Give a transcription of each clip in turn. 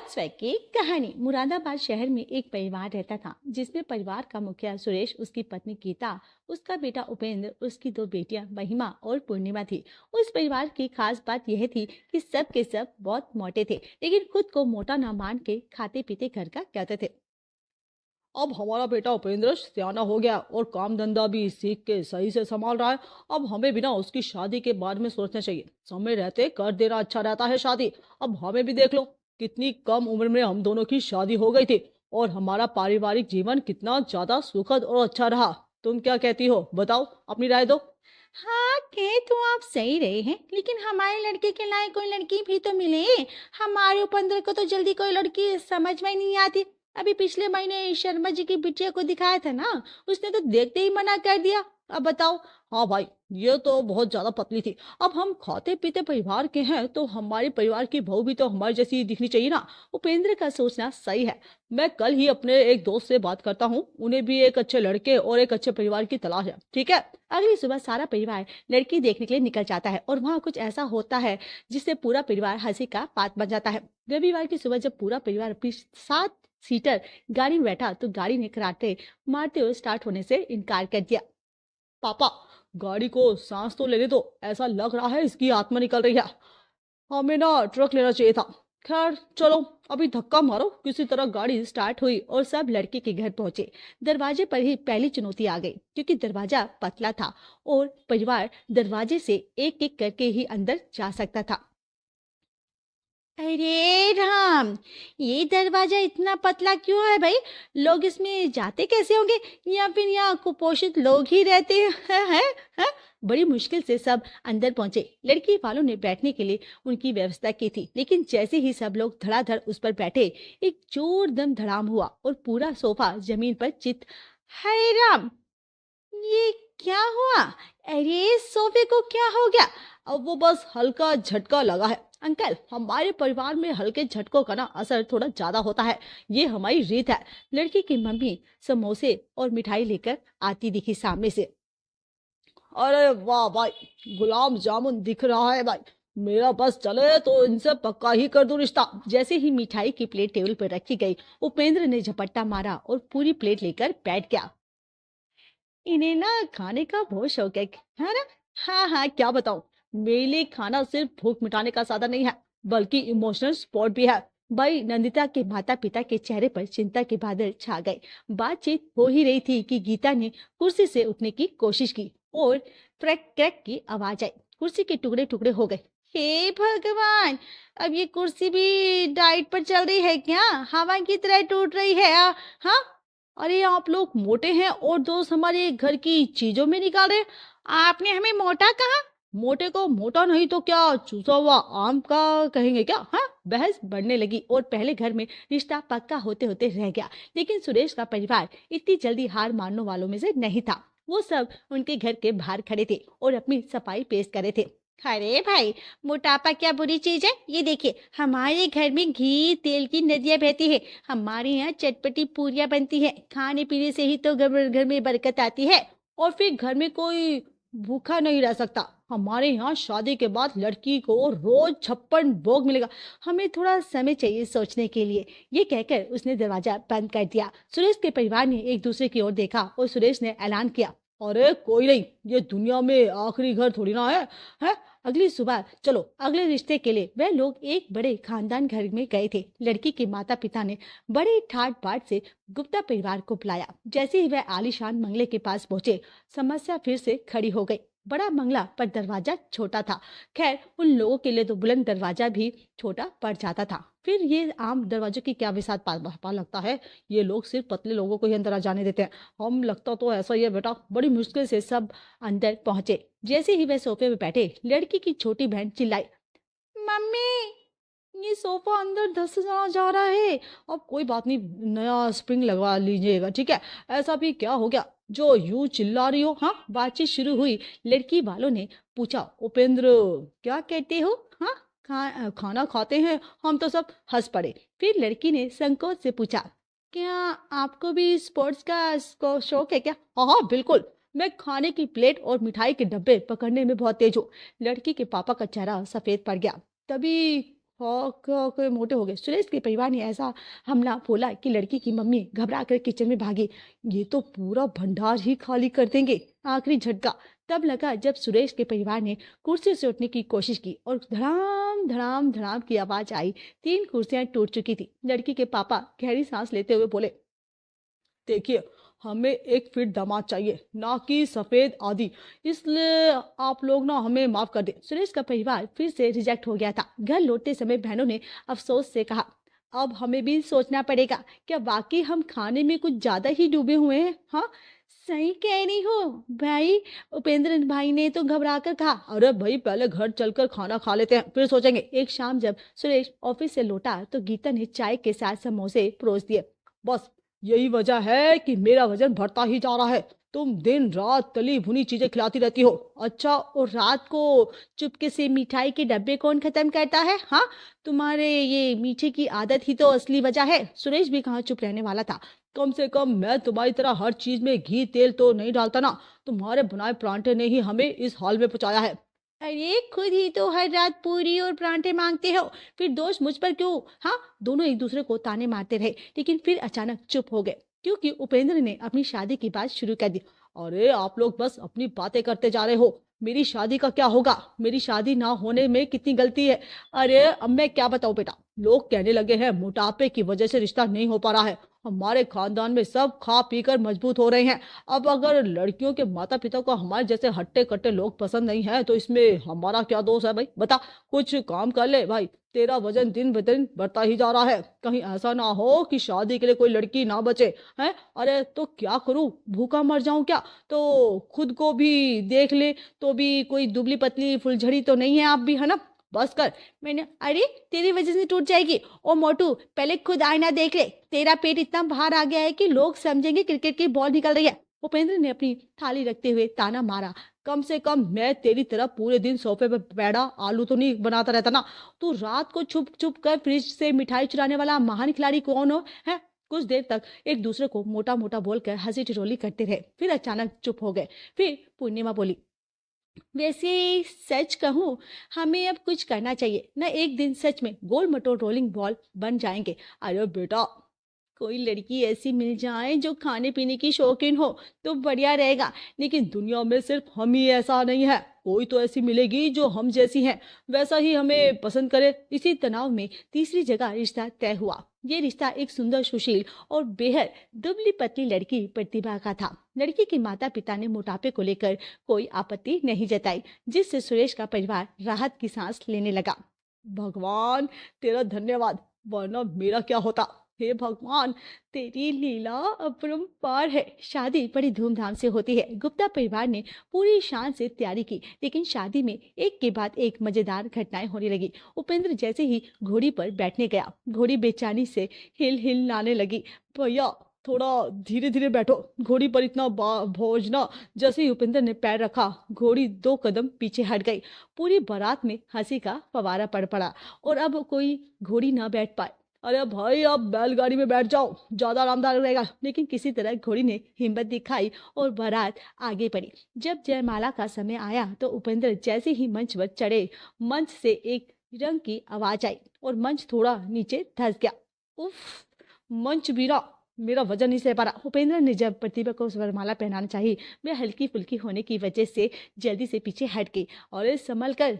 स्वयं की कहानी। मुरादाबाद शहर में एक परिवार रहता था जिसमें परिवार का मुखिया सुरेश, उसकी पत्नी गीता, उसका बेटा उपेंद्र, उसकी दो बेटियां महिमा और पूर्णिमा थी। उस परिवार की खास बात यह थी कि सब के सब बहुत मोटे थे, लेकिन खुद को मोटा न मान के खाते पीते घर का कहते थे। अब हमारा बेटा उपेंद्र सियाना हो गया और काम धंधा भी सीख के सही से संभाल रहा है। अब हमें भी ना उसकी शादी के बारे में सोचना चाहिए। समय रहते कर देना अच्छा रहता है शादी। अब हमें भी देख लो, कितनी कम उम्र में हम दोनों की शादी हो गई थी और हमारा पारिवारिक जीवन कितना ज्यादा सुखद और अच्छा रहा। तुम क्या कहती हो, बताओ, अपनी राय दो। हाँ, कहे तो आप सही रहे हैं, लेकिन हमारे लड़के के लायक कोई लड़की भी तो मिले। हमारे उपेंद्र को तो जल्दी कोई लड़की समझ में ही नहीं आती। अभी पिछले महीने शर्मा जी की बिटिया को दिखाया था ना, उसने तो देखते ही मना कर दिया। अब बताओ। हाँ भाई, ये तो बहुत ज्यादा पतली थी। अब हम खाते पीते परिवार के हैं तो हमारे परिवार की बहू भी तो हमारी जैसी दिखनी चाहिए ना। उपेंद्र का सोचना सही है। मैं कल ही अपने एक दोस्त से बात करता हूँ, उन्हें भी एक अच्छे लड़के और एक अच्छे परिवार की तलाश है। ठीक है। अगली सुबह सारा परिवार लड़की देखने के लिए निकल जाता है और वहाँ कुछ ऐसा होता है जिससे पूरा परिवार हंसी का पात्र बन जाता है। रविवार की सुबह जब पूरा परिवार अपनी 7 सीटर गाड़ी में बैठा तो गाड़ी ने कराटे मारते हुए स्टार्ट होने से इनकार कर दिया। पापा, गाड़ी को सांस तो लेने दो, ऐसा लग रहा है इसकी आत्मा निकल रही है। हमें ना ट्रक लेना चाहिए था। खैर चलो, अभी धक्का मारो। किसी तरह गाड़ी स्टार्ट हुई और सब लड़के के घर पहुंचे। दरवाजे पर ही पहली चुनौती आ गई, क्योंकि दरवाजा पतला था और परिवार दरवाजे से एक एक करके ही अंदर जा सकता था। अरे राम, ये दरवाजा इतना पतला क्यों है भाई? लोग इसमें जाते कैसे होंगे? या फिर यहाँ कुपोषित लोग ही रहते हैं? बड़ी मुश्किल से सब अंदर पहुंचे। लड़की वालों ने बैठने के लिए उनकी व्यवस्था की थी, लेकिन जैसे ही सब लोग धड़ाधड़ उस पर बैठे, एक जोरदम धड़ाम हुआ और पूरा सोफा जमीन पर चित। हाय राम, ये क्या हुआ? अरे सोफे को क्या हो गया? अब वो बस हल्का झटका लगा है। अंकल, हमारे परिवार में हल्के झटकों का ना असर थोड़ा ज्यादा होता है। ये हमारी रीत है। लड़की की मम्मी समोसे और मिठाई लेकर आती दिखी सामने से। अरे वाह भाई, गुलाब जामुन दिख रहा है भाई। मेरा बस चले तो इनसे पक्का ही कर दूं रिश्ता। जैसे ही मिठाई की प्लेट टेबल पर रखी गई, उपेंद्र ने झपट्टा मारा और पूरी प्लेट लेकर बैठ गया। इन्हें ना खाने का बहुत शौक है ना? हाँ हाँ, क्या बताऊं। मेरे लिए खाना सिर्फ भूख मिटाने का साधन नहीं है, बल्कि इमोशनल सपोर्ट भी है। भाई नंदिता के माता पिता के चेहरे पर चिंता के बादल छा गए। बातचीत हो ही रही थी कि गीता ने कुर्सी से उठने की कोशिश की और क्रैक क्रैक की आवाज आई। कुर्सी के टुकड़े टुकड़े हो गए। हे भगवान, अब ये कुर्सी भी डाइट पर चल रही है क्या? हवा की तरह टूट रही है। हाँ, अरे आप लोग मोटे हैं और दोस्त हमारे घर की चीजों में निकाल रहे हैं। आपने हमें मोटा कहा? मोटे को मोटा नहीं तो क्या चूसा हुआ आम का कहेंगे क्या? हाँ। बहस बढ़ने लगी और पहले घर में रिश्ता पक्का होते होते रह गया। लेकिन सुरेश का परिवार इतनी जल्दी हार मानने वालों में से नहीं था। वो सब उनके घर के बाहर खड़े थे और अपनी सफाई पेश कर रहे थे। अरे भाई, मोटापा क्या बुरी चीज है? ये देखिए, हमारे घर में घी तेल की नदियां बहती है। हमारे यहाँ चटपटी पूरियां बनती है। खाने पीने से ही तो घर में बरकत आती है। और फिर घर में कोई भूखा नहीं रह सकता। हमारे यहाँ शादी के बाद लड़की को रोज 56 भोग मिलेगा। हमें थोड़ा समय चाहिए सोचने के लिए। ये कहकर उसने दरवाजा बंद कर दिया। सुरेश के परिवार ने एक दूसरे की ओर देखा और सुरेश ने ऐलान किया। अरे कोई नहीं, ये दुनिया में आखिरी घर थोड़ी ना है। अगली सुबह चलो अगले रिश्ते के लिए वह लोग एक बड़े खानदान घर में गए थे। लड़की के माता पिता ने बड़े ठाट बाट से गुप्ता परिवार को बुलाया। जैसे ही वह आलीशान बंगले के पास पहुंचे, समस्या फिर से खड़ी हो गई। बड़ा बंगला पर दरवाजा छोटा था। खैर, उन लोगों के लिए तो बुलंद दरवाजा भी छोटा पड़ जाता था। फिर ये आम दरवाजे की क्या विसात पा लगता है। ये लोग सिर्फ पतले लोगों को ही अंदर आ जाने देते हैं। हम लगता तो ऐसा ही है बेटा। बड़ी मुश्किल से सब अंदर पहुंचे। जैसे ही वह सोफे पे बैठे, लड़की की छोटी बहन चिल्लाई, मम्मी, ये सोफा अंदर धस जा रहा है। अब कोई बात नहीं, नया स्प्रिंग लगवा लीजिएगा, ठीक है। ऐसा भी क्या हो गया जो यूं चिल्ला रही हो? हाँ, बातचीत शुरू हुई। लड़की वालों ने पूछा, उपेंद्र, क्या कहते हो? हाँ, खाना खाते हैं। हम तो सब हंस पड़े। फिर लड़की ने संकोच से पूछा, क्या आपको भी स्पोर्ट्स का शौक है क्या? हाँ हाँ बिल्कुल, मैं खाने की प्लेट और मिठाई के डब्बे पकड़ने में बहुत तेज हूँ। लड़की के पापा का चेहरा सफेद पड़ गया। तभी के मोटे हो गए। सुरेश के परिवार ने ऐसा हमला बोला कि लड़की की मम्मी घबरा कर किचन में भागी। ये तो पूरा भंडार ही खाली कर देंगे। आखिरी झटका तब लगा जब सुरेश के परिवार ने कुर्सी से उठने की कोशिश की और धड़ाम धड़ाम धड़ाम की आवाज आई। 3 कुर्सियां टूट चुकी थी। लड़की के पापा गहरी सांस लेते हुए बोले, देखिए हमें एक फिट दामाद चाहिए, ना कि सफेद आदि, इसलिए आप लोग ना हमें माफ कर दे। सुरेश का परिवार फिर से रिजेक्ट हो गया था। घर लौटते समय बहनों ने अफसोस से कहा, अब हमें भी सोचना पड़ेगा, क्या वाकई हम खाने में कुछ ज्यादा ही डूबे हुए हैं। हाँ सही कह रही हो भाई। उपेंद्र भाई ने तो घबरा कर कहा, अरे भाई पहले घर चलकर खाना खा लेते हैं, फिर सोचेंगे। एक शाम जब सुरेश ऑफिस से लौटा तो गीता ने चाय के साथ समोसे परोस दिए। बस यही वजह है कि मेरा वजन बढ़ता ही जा रहा है। तुम दिन रात तली भुनी चीजें खिलाती रहती हो। अच्छा, और रात को चुपके से मिठाई के डब्बे कौन खत्म करता है। हाँ, तुम्हारे ये मीठे की आदत ही तो असली वजह है। सुरेश भी कहाँ चुप रहने वाला था। कम से कम मैं तुम्हारी तरह हर चीज में घी तेल तो नहीं डालता ना। तुम्हारे बनाए परांठे ने ही हमें इस हाल में पहुंचाया है। अरे खुद ही तो हर रात पूरी और परांठे मांगते हो, फिर दोष मुझ पर क्यों। हाँ, दोनों एक दूसरे को ताने मारते रहे, लेकिन फिर अचानक चुप हो गए क्योंकि उपेंद्र ने अपनी शादी की बात शुरू कर दी। अरे आप लोग बस अपनी बातें करते जा रहे हो। मेरी शादी का क्या होगा। मेरी शादी ना होने में कितनी गलती है। अरे अब मैं क्या बताऊं बेटा, लोग कहने लगे हैं मोटापे की वजह से रिश्ता नहीं हो पा रहा है। हमारे खानदान में सब खा पी कर मजबूत हो रहे हैं। अब अगर लड़कियों के माता पिता को हमारे जैसे हट्टे कट्टे लोग पसंद नहीं है तो इसमें हमारा क्या दोष है भाई, बता। कुछ काम कर ले भाई, तेरा वजन दिन ब दिन बढ़ता ही जा रहा है। कहीं ऐसा ना हो कि शादी के लिए कोई लड़की ना बचे। है अरे तो क्या करूं, भूखा मर जाऊं क्या। तो खुद को भी देख ले, तो भी कोई दुबली पतली फुलझड़ी तो नहीं है आप भी, है ना। बस कर। मैंने, अरे तेरी वजह से टूट जाएगी। ओ मोटू पहले खुद आईना देख ले, तेरा पेट इतना बाहर आ गया है कि लोग समझेंगे क्रिकेट की बॉल निकल रही है। उपेंद्र ने अपनी थाली रखते हुए ताना मारा। कम से कम मैं तेरी तरह पूरे दिन सोफे पर बैठा आलू तो नहीं बनाता रहता ना। तू रात को छुप छुप कर फ्रिज से मिठाई चुराने वाला महान खिलाड़ी कौन हो है। कुछ देर तक एक दूसरे को मोटा मोटा बोलकर हंसी ठिठोली करते रहे, फिर अचानक चुप हो गए। फिर पूर्णिमा बोली, वैसे सच कहूँ हमें अब कुछ करना चाहिए ना। एक दिन सच में गोल मटोल रोलिंग बॉल बन जाएंगे। अरे बेटा, कोई लड़की ऐसी मिल जाए जो खाने पीने की शौकीन हो तो बढ़िया रहेगा, लेकिन दुनिया में सिर्फ हम ही ऐसा नहीं है। कोई तो ऐसी मिलेगी जो हम जैसी है, वैसा ही हमें पसंद करे। इसी तनाव में तीसरी जगह रिश्ता तय हुआ। ये रिश्ता एक सुंदर सुशील और बेहद दुबली पतली लड़की प्रतिभा का था। लड़की के माता पिता ने मोटापे को लेकर कोई आपत्ति नहीं जताई, जिससे सुरेश का परिवार राहत की सांस लेने लगा। भगवान तेरा धन्यवाद, वरना मेरा क्या होता। हे भगवान, तेरी लीला अपरंपार है। शादी बड़ी धूमधाम से होती है। गुप्ता परिवार ने पूरी शान से तैयारी की, लेकिन शादी में एक के बाद एक मजेदार घटनाएं होने लगी। उपेंद्र जैसे ही घोड़ी पर बैठने गया, घोड़ी बेचैनी से हिल हिल लाने लगी। भैया थोड़ा धीरे धीरे बैठो, घोड़ी पर इतना बोझ ना। जैसे ही उपेंद्र ने पैर रखा, घोड़ी 2 कदम पीछे हट गई। पूरी बारात में हंसी का फवारा पड़ पड़ा और अब कोई घोड़ी ना बैठ पाए। अरे भाई आप बैलगाड़ी में बैठ जाओ, ज्यादा आरामदायक रहेगा। लेकिन किसी तरह घोड़ी ने हिम्मत दिखाई और बारात आगे बढ़ी। जब जयमाला का समय आया तो उपेंद्र जैसे ही मंच पर चढ़े, मंच से एक रंग की आवाज आई और मंच थोड़ा नीचे धंस गया। उफ, मंच बीरा, मेरा वजन नहीं सह पा रहा। उपेंद्र ने जब प्रतिभा को वरमाला पहनाना चाहिए, वह हल्की फुल्की होने की वजह से जल्दी से पीछे हट गई। और संभल कर,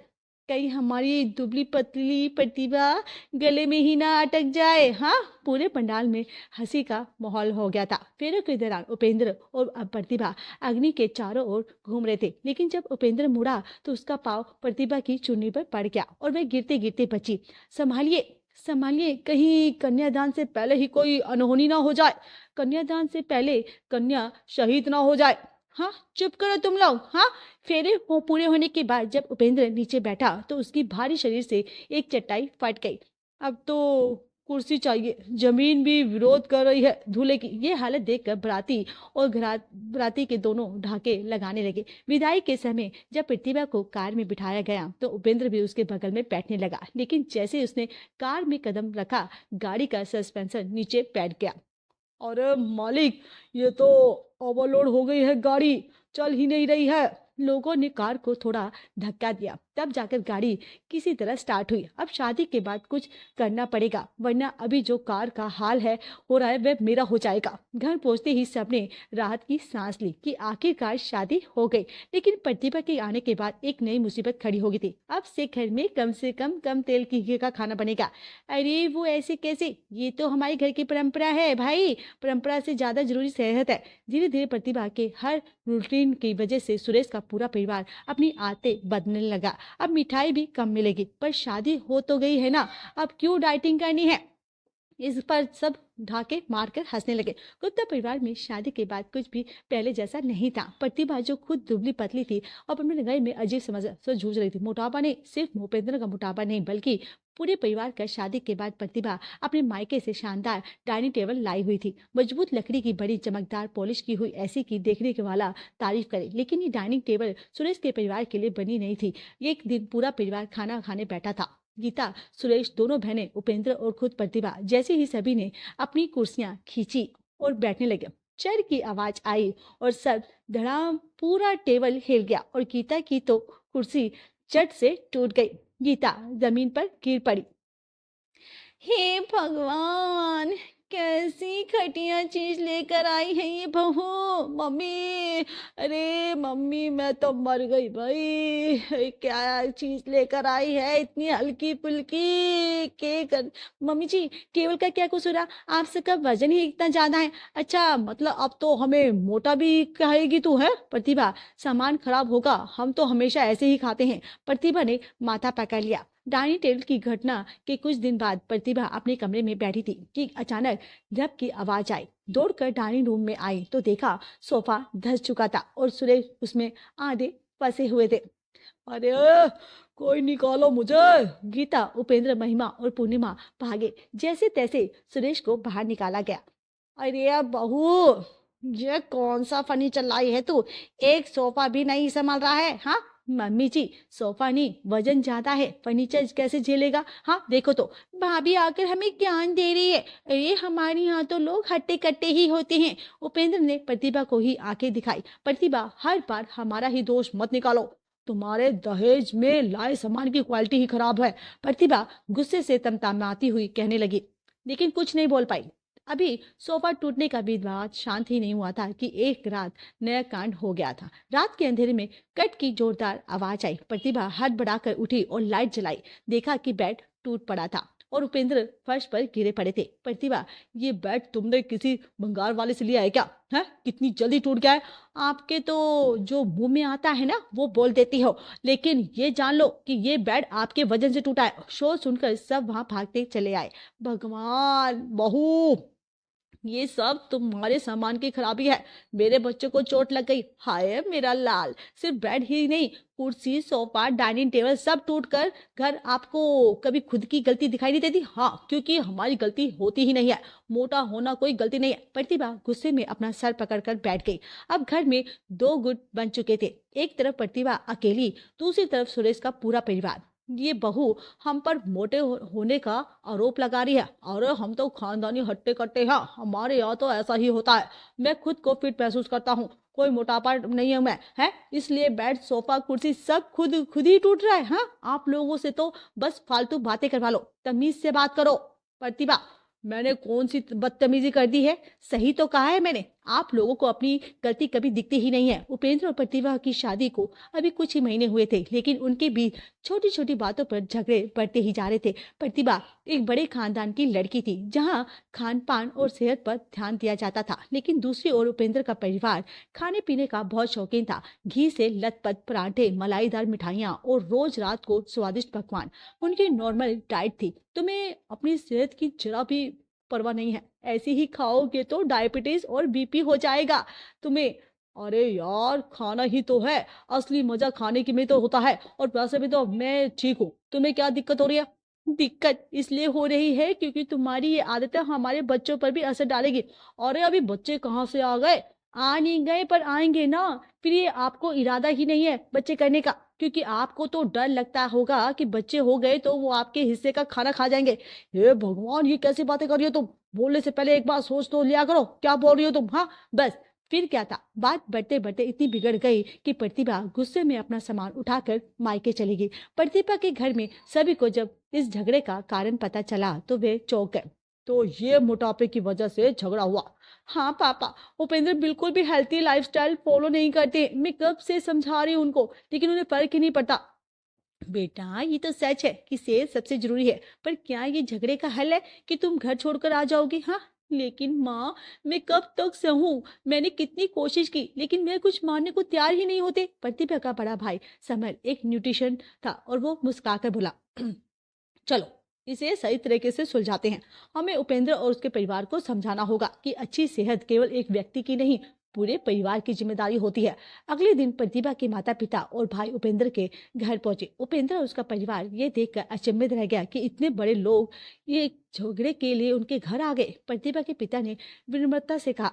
कहीं हमारी दुबली पतली प्रतिभा गले में ही ना अटक जाए। हाँ, पूरे पंडाल में हंसी का माहौल हो गया था। फेरों के दौरान उपेंद्र और प्रतिभा अग्नि के चारों ओर घूम रहे थे, लेकिन जब उपेंद्र मुड़ा तो उसका पाँव प्रतिभा की चुन्नी पर पड़ गया और वह गिरते गिरते बची। संभालिए संभालिए, कहीं कन्यादान से पहले ही कोई अनहोनी ना हो जाए। कन्यादान से पहले कन्या शहीद ना हो जाए। हाँ चुप करो तुम लोग। हाँ, फेरे पूरे होने के बाद जब उपेंद्र नीचे बैठा तो उसकी भारी शरीर से एक चटाई फट गई। अब तो कुर्सी चाहिए, जमीन भी विरोध कर रही है दूल्हे की। ये हालत देखकर बराती और बराती के दोनों ढाके लगाने लगे। विदाई के समय जब प्रतिभा को कार में बिठाया गया तो उपेंद्र भी उसके बगल में बैठने लगा, लेकिन जैसे उसने कार में कदम रखा, गाड़ी का सस्पेंशन नीचे बैठ गया। अरे मालिक, ये तो ओवरलोड हो गई है, गाड़ी चल ही नहीं रही है। लोगों ने कार को थोड़ा धक्का दिया, तब जाकर गाड़ी किसी तरह स्टार्ट हुई। अब शादी के बाद कुछ करना पड़ेगा, वरना अभी जो कार का हाल है हो रहा है वह मेरा हो जाएगा। घर पहुंचते ही सबने राहत की सांस ली कि आखिरकार शादी हो गई। लेकिन प्रतिभा के आने के बाद एक नई मुसीबत खड़ी हो गई थी। अब से घर में कम से कम तेल घी का खाना बनेगा। अरे वो ऐसे कैसे, ये तो हमारे घर की परंपरा है भाई, परंपरा से ज्यादा जरूरी सेहत है। धीरे धीरे प्रतिभा के हर रूटीन की वजह से सुरेश का पूरा परिवार अपनी आदतें बदलने लगा। अब मिठाई भी कम मिलेगी, पर शादी हो तो गई है ना, अब क्यों डाइटिंग करनी है। इस पर सब ढाके मारकर हंसने लगे। गुप्ता परिवार में शादी के बाद कुछ भी पहले जैसा नहीं था। प्रतिभा जो खुद दुबली पतली थी और अपने घर में अजीब समस्या से जूझ रही थी। मोटापा नहीं, सिर्फ भूपेंद्र का मोटापा नहीं, बल्कि पूरे परिवार का। शादी के बाद प्रतिभा अपने मायके से शानदार डाइनिंग टेबल लाई हुई थी। मजबूत लकड़ी की, बड़ी चमकदार पॉलिश की हुई, ऐसी की देखने के वाला तारीफ करे। लेकिन ये डाइनिंग टेबल सुरेश के परिवार के लिए बनी नहीं थी। एक दिन पूरा परिवार खाना खाने बैठा था। गीता, सुरेश, दोनों बहनें, उपेंद्र और खुद प्रतिभा। जैसे ही सभी ने अपनी कुर्सियां खींची और बैठने लगे, चर की आवाज आई और सब धड़ाम पूरा टेबल हिल गया और गीता की तो कुर्सी चट से टूट गई। गीता जमीन पर गिर पड़ी। हे भगवान, कैसी घटिया चीज लेकर आई है ये बहू। मम्मी, अरे मम्मी मैं तो मर गई भाई, क्या चीज लेकर आई है इतनी हल्की फुल्की के कर। मम्मी जी, टेबल का क्या कसूर है, आप सबका वजन ही इतना ज्यादा है। अच्छा मतलब अब तो हमें मोटा भी कहेगी तू है। प्रतिभा, सामान खराब होगा, हम तो हमेशा ऐसे ही खाते हैं। प्रतिभा ने माथा पकड़ लिया। डाइनिंग टेबल की घटना के कुछ दिन बाद प्रतिभा अपने कमरे में बैठी थी कि अचानक धप की आवाज आई। दौड़कर डाइनिंग रूम में आई तो देखा सोफा धंस चुका था और सुरेश उसमें आधे फंसे हुए थे। अरे कोई निकालो मुझे। गीता, उपेंद्र, महिमा और पूर्णिमा भागे। जैसे तैसे सुरेश को बाहर निकाला गया। अरे बहू, ये कौन सा फर्नीचर लाई है तू, एक सोफा भी नहीं संभाल रहा है। हाँ मम्मी जी, सोफा नहीं, वजन ज्यादा है, फर्नीचर कैसे झेलेगा। हाँ देखो तो। भाभी आकर हमें ज्ञान दे रही है। अरे हमारे यहाँ तो लोग हट्टे कट्टे ही होते हैं। उपेंद्र ने प्रतिभा को ही आंखें दिखाई। प्रतिभा, हर बार हमारा ही दोष मत निकालो, तुम्हारे दहेज में लाए सामान की क्वालिटी ही खराब है। प्रतिभा गुस्से से तमतमाती हुई कहने लगी, लेकिन कुछ नहीं बोल पाई। अभी सोफा टूटने का भी बात शांत ही नहीं हुआ था कि एक रात नया कांड हो गया था। रात के अंधेरे में कट की जोरदार आवाज आई। प्रतिभा हाथ बढ़ाकर उठी और लाइट जलाई। देखा कि बेड टूट पड़ा था और उपेंद्र फर्श पर गिरे पड़े थे। प्रतिभा, ये बेड तुमने किसी भंगार वाले से लिया है क्या है? कितनी जल्दी टूट गया है। आपके तो जो मुंह में आता है ना वो बोल देती हो, लेकिन ये जान लो कि ये बेड आपके वजन से टूटा है। शोर सुनकर सब वहां भागते चले आए। भगवान, बहू, ये सब तुम्हारे सामान की खराबी है। मेरे बच्चे को चोट लग गई। हाय मेरा लाल, सिर्फ बेड ही नहीं, कुर्सी, सोफा, डाइनिंग टेबल सब टूट कर घर आपको कभी खुद की गलती दिखाई नहीं देती। हाँ, क्योंकि हमारी गलती होती ही नहीं है। मोटा होना कोई गलती नहीं है। प्रतिभा गुस्से में अपना सर पकड़कर बैठ गई। अब घर में दो गुट बन चुके थे। एक तरफ प्रतिभा अकेली, दूसरी तरफ सुरेश का पूरा परिवार। ये बहू हम पर मोटे होने का आरोप लगा रही है। अरे हम तो खानदानी हट्टे कट्टे हैं, हमारे यहाँ तो ऐसा ही होता है। मैं खुद को फिट महसूस करता हूँ, कोई मोटापा नहीं है मैं, है इसलिए बेड, सोफा, कुर्सी सब खुद ही टूट रहा है। हाँ, आप लोगों से तो बस फालतू बातें करवा लो, तमीज से बात करो। प्रतिभा, मैंने कौन सी बदतमीजी कर दी है? सही तो कहा है मैंने। आप लोगों को अपनी गलती कभी दिखती ही नहीं है। उपेंद्र और प्रतिभा की शादी को अभी कुछ ही महीने हुए थे, लेकिन उनके बीच छोटी छोटी बातों पर झगड़े बढ़ते ही जा रहे थे। प्रतिभा एक बड़े खानदान की लड़की थी, जहां खान पान और सेहत पर ध्यान दिया जाता था, लेकिन दूसरी ओर उपेंद्र का परिवार खाने पीने का बहुत शौकीन था। घी से लथपथ पराठे, मलाईदार मिठाइयाँ और रोज रात को स्वादिष्ट पकवान उनकी नॉर्मल डाइट थी। तुम्हें अपनी सेहत की जरा भी परवाह नहीं है। ऐसे ही खाओगे तो डायबिटीज और बीपी हो जाएगा तुम्हें। अरे यार, खाना ही तो है, असली मजा खाने की में तो होता है, और वैसे भी तो मैं ठीक हूँ। तुम्हें क्या दिक्कत हो रही है? दिक्कत इसलिए हो रही है क्योंकि तुम्हारी ये आदतें हमारे बच्चों पर भी असर डालेगी। अरे अभी बच्चे कहाँ से आ गए? आ नहीं गए पर आएंगे ना। फिर ये आपको इरादा ही नहीं है बच्चे करने का, क्योंकि आपको तो डर लगता होगा कि बच्चे हो गए तो वो आपके हिस्से का खाना खा जाएंगे। हे भगवान, ये कैसी बातें कर रही हो तुम? बोलने से पहले एक बार सोच तो लिया करो, क्या बोल रही हो तुम? हाँ, बस फिर क्या था, बात बढ़ते बढ़ते इतनी बिगड़ गई कि प्रतिभा गुस्से में अपना सामान उठाकर मायके चली गई। प्रतिभा के घर में सभी को जब इस झगड़े का कारण पता चला तो वे चौंक गए। तो ये मोटापे की वजह से झगड़ा हुआ? हाँ पापा, उपेंद्र बिल्कुल भी हेल्थी लाइफस्टाइल फॉलो नहीं करते। मैं कब से समझा रही हूँ उनको, लेकिन उन्हें फर्क ही नहीं पड़ता। बेटा, ये तो सच है कि सेहत सबसे जरूरी है, पर क्या ये झगड़े का हल है कि तुम घर छोड़कर आ जाओगी? हाँ, लेकिन माँ, मैं कब तक सहूं? मैंने कितनी कोशिश की, लेकिन वे कुछ मानने को तैयार ही नहीं होते। प्रतिभा का बड़ा भाई समर एक न्यूट्रिशन था और वो मुस्कुराकर बोला, चलो इसे सही तरीके से सुलझाते हैं। हमें उपेंद्र और उसके परिवार को समझाना होगा कि अच्छी सेहत केवल एक व्यक्ति की नहीं, पूरे परिवार की जिम्मेदारी होती है। अगले दिन प्रतिभा के माता पिता और भाई उपेंद्र के घर पहुंचे। उपेंद्र और उसका परिवार ये देखकर अचंभित रह गया कि इतने बड़े लोग ये झगड़े के लिए उनके घर आ गए। प्रतिभा के पिता ने विनम्रता से कहा,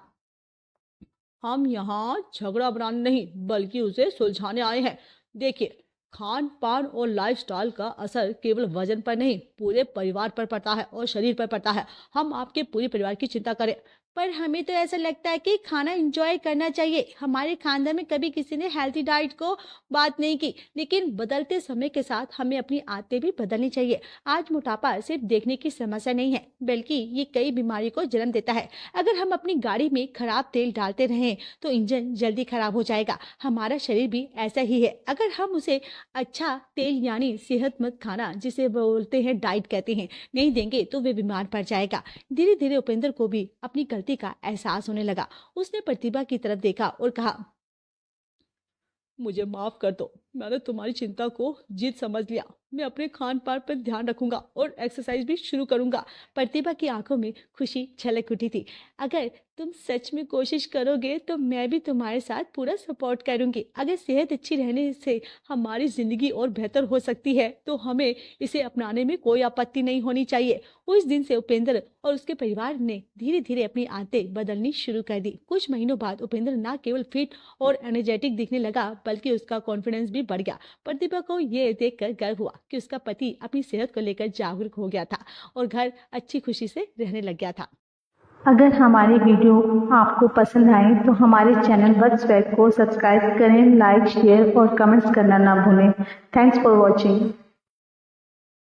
हम यहाँ झगड़ा बनाने नहीं बल्कि उसे सुलझाने आए हैं। देखिए, खान पान और लाइफस्टाइल का असर केवल वजन पर नहीं पूरे परिवार पर पड़ता है और शरीर पर पड़ता है। हम आपके पूरे परिवार की चिंता करें। पर हमें तो ऐसा लगता है कि खाना एंजॉय करना चाहिए। हमारे खानदान में कभी किसी ने हेल्थी डाइट को बात नहीं की, लेकिन बदलते समय के साथ हमें अपनी आदतें भी बदलनी चाहिए। आज मोटापा सिर्फ देखने की समस्या नहीं है, बल्कि ये कई बीमारी को जन्म देता है। अगर हम अपनी गाड़ी में खराब तेल डालते रहें तो इंजन जल्दी खराब हो जाएगा। हमारा शरीर भी ऐसा ही है। अगर हम उसे अच्छा तेल यानी सेहतमंद खाना, जिसे बोलते हैं डाइट कहते हैं, नहीं देंगे तो वे बीमार पड़ जाएगा। धीरे धीरे उपेंद्र को भी अपनी गलती का एहसास होने लगा। उसने प्रतिभा की तरफ देखा और कहा, मुझे माफ कर दो, मैंने तुम्हारी चिंता को जीत समझ लिया। मैं अपने खान पान पर ध्यान रखूंगा और एक्सरसाइज भी शुरू करूंगा। प्रतिभा की आंखों में खुशी छलक उठी थी। अगर तुम सच में कोशिश करोगे तो मैं भी तुम्हारे साथ पूरा सपोर्ट करूंगी। अगर सेहत अच्छी रहने से हमारी जिंदगी और बेहतर हो सकती है तो हमें इसे अपनाने में कोई आपत्ति नहीं होनी चाहिए। उस दिन से उपेंद्र और उसके परिवार ने धीरे धीरे अपनी आदतें बदलनी शुरू कर दी। कुछ महीनों बाद उपेंद्र न केवल फिट और एनर्जेटिक दिखने लगा, बल्कि उसका कॉन्फिडेंस भी बढ़ गया। प्रतिभा को ये देखकर गर्व हुआ कि उसका पति अपनी सेहत को लेकर जागरूक हो गया था और घर अच्छी खुशी से रहने लग गया था। अगर हमारी वीडियो आपको पसंद आए तो हमारे चैनल वत्स वेब को सब्सक्राइब करें, लाइक, शेयर और कमेंट्स करना ना भूलें। Thanks for watching.